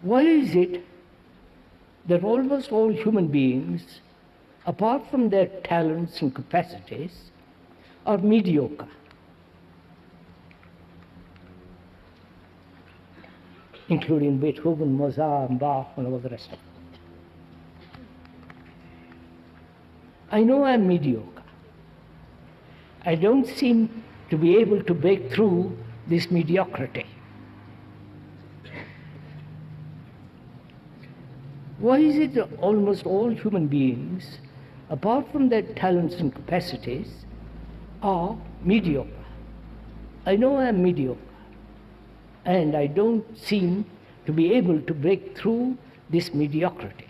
Why is it that almost all human beings, apart from their talents and capacities, are mediocre? Including Beethoven, Mozart, and Bach, and all the rest of them. I know I'm mediocre. I don't seem to be able to break through this mediocrity. Why is it that almost all human beings, apart from their talents and capacities, are mediocre? I know I'm mediocre, and I don't seem to be able to break through this mediocrity.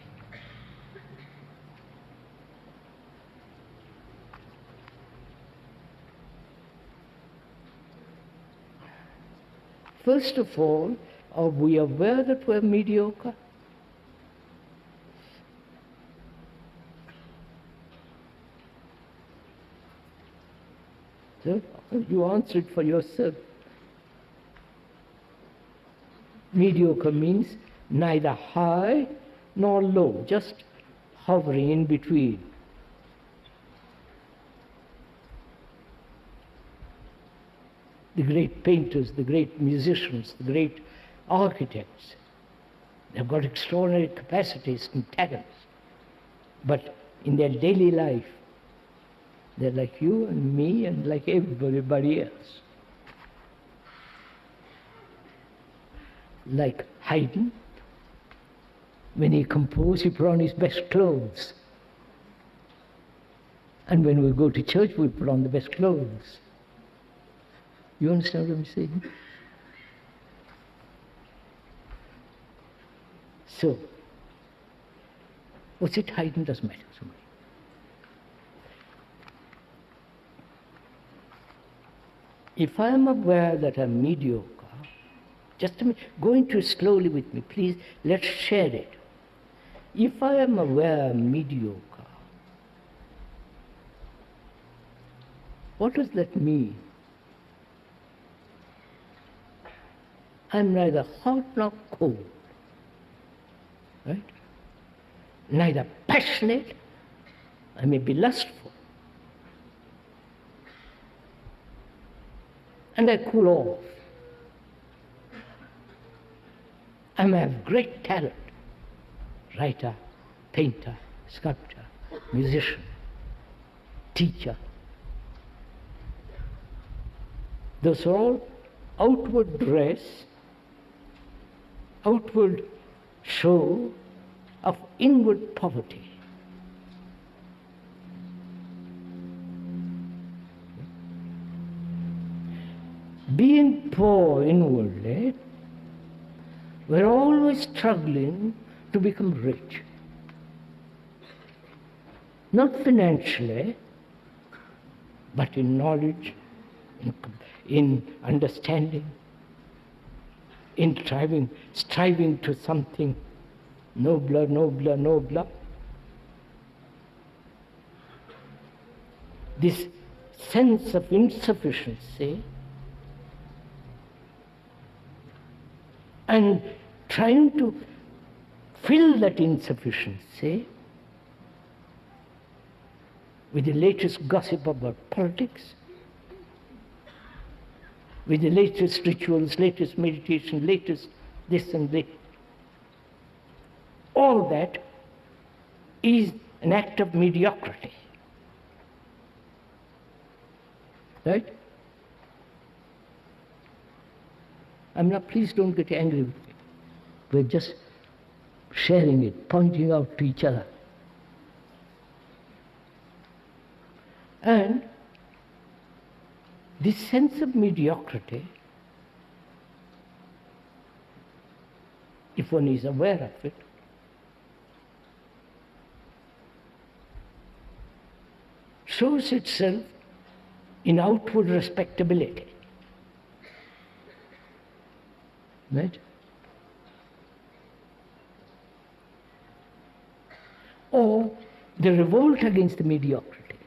First of all, are we aware that we're mediocre? So you answered for yourself. Mediocre means neither high nor low, just hovering in between. The great painters, the great musicians, the great architects, they've got extraordinary capacities and talents. But in their daily life, they're like you and me and like everybody else. Like Haydn, when he composed, he put on his best clothes. And when we go to church, we put on the best clothes. You understand what I'm saying? So, what's it? Haydn doesn't matter so much. If I am aware that I'm mediocre, just a minute, go into it slowly with me, please, let's share it. If I am aware I'm mediocre, what does that mean? I'm neither hot nor cold, right? Neither passionate, I may be lustful, and I cool off. I may have great talent, writer, painter, sculptor, musician, teacher. Those are all outward dress, outward show of inward poverty. Being poor inwardly, we're always struggling to become rich. Not financially, but in knowledge, in understanding, in striving to something nobler, nobler, nobler. This sense of insufficiency and trying to fill that insufficiency with the latest gossip about politics, with the latest rituals, latest meditation, latest this and that. All that is an act of mediocrity. Right? Please don't get angry with me. We're just sharing it, pointing out to each other. And this sense of mediocrity, if one is aware of it, shows itself in outward respectability. Right? Or the revolt against the mediocrity.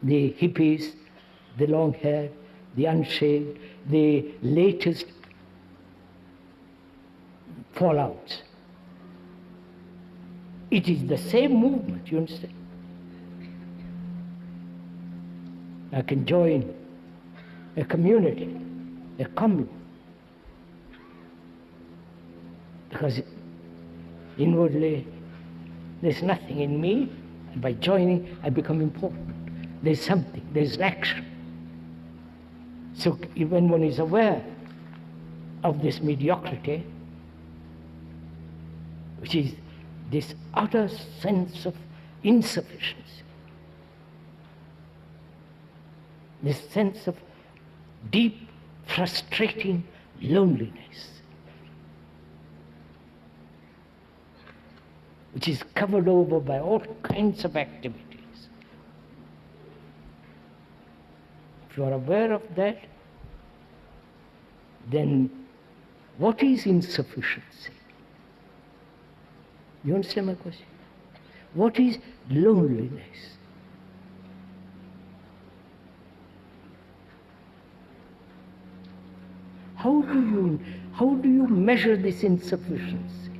The hippies, the long hair, the unshaved, the latest fallouts. It is the same movement, you understand? I can join a community, a commune, because inwardly there's nothing in me, and by joining I become important. There's something, there's an action. So when one is aware of this mediocrity, which is this utter sense of insufficiency, this sense of deep, frustrating loneliness, which is covered over by all kinds of activities. If you are aware of that, then what is insufficiency? You understand my question? What is loneliness? How do you measure this insufficiency?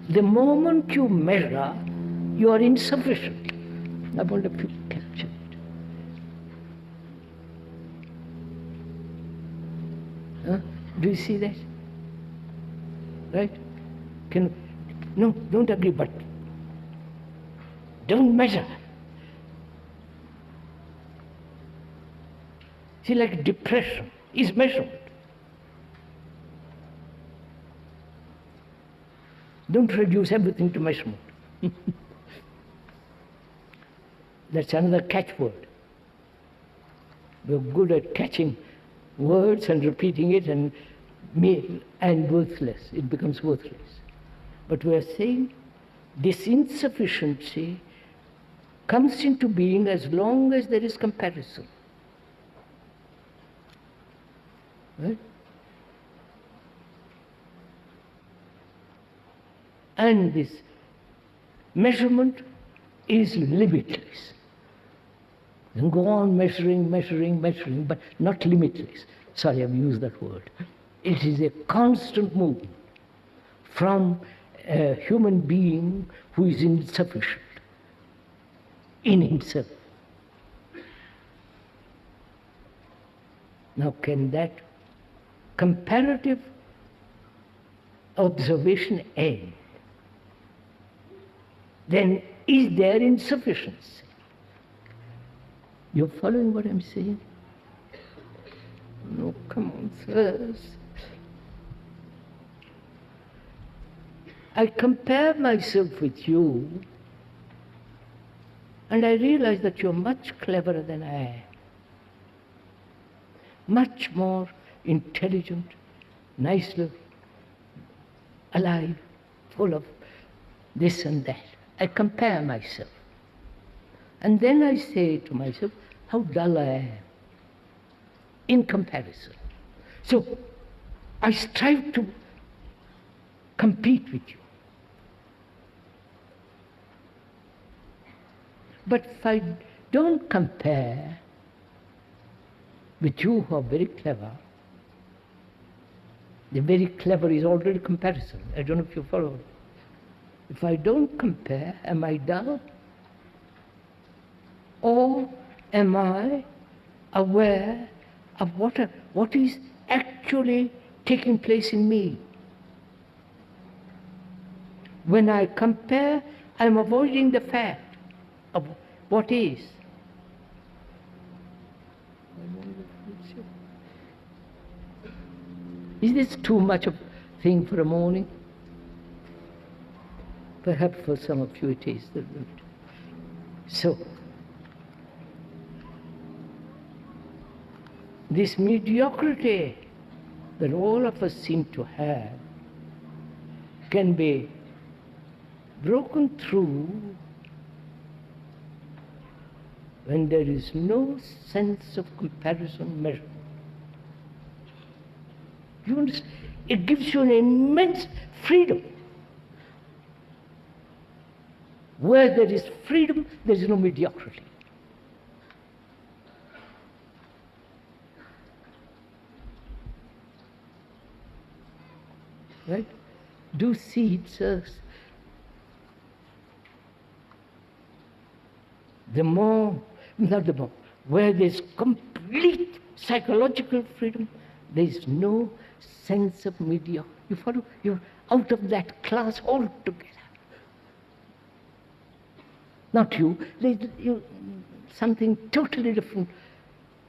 The moment you measure, you are insufficient. I wonder if you capture it. Huh? Do you see that? Right? No, don't agree, but don't measure. See, like depression is measurement. Don't reduce everything to measurement. That's another catchword. We're good at catching words and repeating it and worthless. It becomes worthless. But we are saying this insufficiency comes into being as long as there is comparison. Right? And this measurement is limitless. Then go on measuring, but not limitless. Sorry, I've used that word. It is a constant movement from a human being who is insufficient in himself. Now, can that comparative observation end? Then is there insufficiency? You're following what I'm saying? No, come on, sirs. I compare myself with you, and I realize that you're much cleverer than I am. Much more intelligent, nicely alive, full of this and that. I compare myself. And then I say to myself, how dull I am in comparison. So I strive to compete with you. But if I don't compare with you who are very clever, the very clever is already comparison. I don't know if you follow. If I don't compare, am I dull? Or am I aware of what is actually taking place in me? When I compare, I'm avoiding the fact of what is. Is this too much of a thing for a morning? Perhaps for some of you it is. So, this mediocrity that all of us seem to have can be broken through when there is no sense of comparison measurement. You understand? It gives you an immense freedom. Where there is freedom, there is no mediocrity. right? Do see it's where there's complete psychological freedom, there's no sense of mediocrity. You follow? You're out of that class altogether. Not you. Something totally different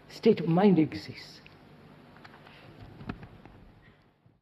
state of mind exists.